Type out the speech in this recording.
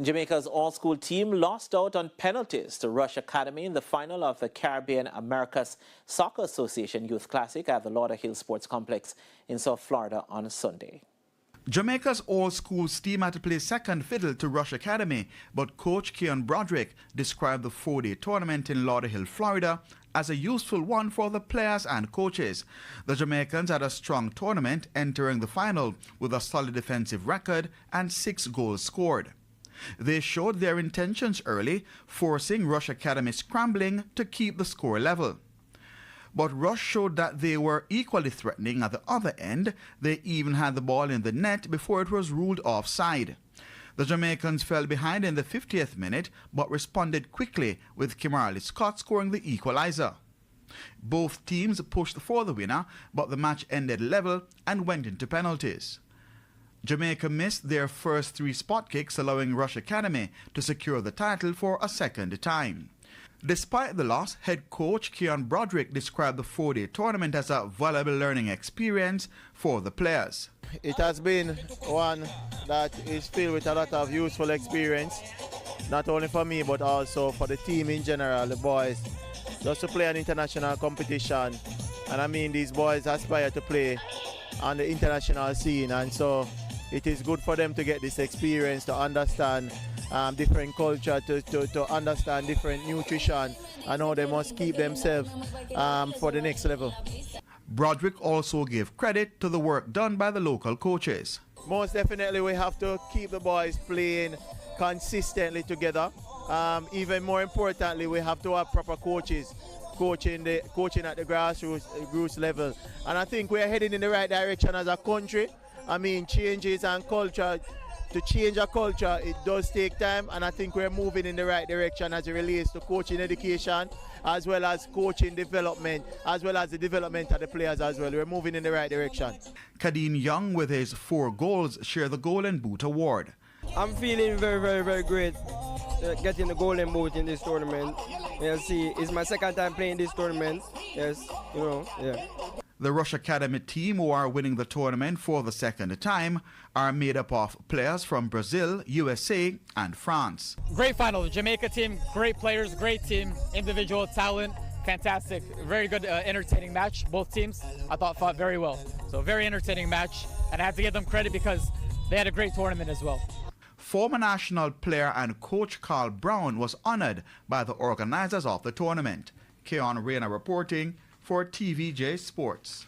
Jamaica's all-school team lost out on penalties to Rush Academy in the final of the Caribbean Americas Soccer Association Youth Classic at the Lauderhill Sports Complex in South Florida on Sunday. Jamaica's all-schools team had to play second fiddle to Rush Academy, but coach Keon Broderick described the four-day tournament in Lauderhill, Florida as a useful one for the players and coaches. The Jamaicans had a strong tournament, entering the final with a solid defensive record and 6 goals scored. They showed their intentions early, forcing Rush Academy scrambling to keep the score level. But Rush showed that they were equally threatening at the other end. They even had the ball in the net before it was ruled offside. The Jamaicans fell behind in the 50th minute but responded quickly, with Kimberly Scott scoring the equalizer. Both teams pushed for the winner, but the match ended level and went into penalties. Jamaica missed their first 3 spot kicks, allowing Rush Academy to secure the title for a second time. Despite the loss, head coach Keon Broderick described the 4-day tournament as a valuable learning experience for the players. It has been one that is filled with a lot of useful experience, not only for me but also for the team in general, the boys, just to play an international competition. And I mean, these boys aspire to play on the international scene, and so it is good for them to get this experience, to understand different culture, to understand different nutrition and how they must keep themselves for the next level. Broderick also gave credit to the work done by the local coaches. Most definitely we have to keep the boys playing consistently together. Even more importantly, we have to have proper coaches coaching at the grassroots level. And I think we are heading in the right direction as a country. I mean, changes and culture, to change a culture, it does take time, and I think we're moving in the right direction as it relates to coaching education, as well as coaching development, as well as the development of the players as well. We're moving in the right direction. Kadeen Young, with his 4 goals, shared the Golden Boot award. I'm feeling very, very, very great getting the Golden Boot in this tournament. You see, it's my second time playing this tournament. Yes, yeah. The Rush Academy team, who are winning the tournament for the second time, are made up of players from Brazil, USA, and France. Great final. The Jamaica team, great players, great team, individual talent, fantastic. Very good, entertaining match. Both teams, I thought, fought very well. So very entertaining match, and I have to give them credit because they had a great tournament as well. Former national player and coach Carl Brown was honored by the organizers of the tournament. Keon Rayner reporting for TVJ Sports.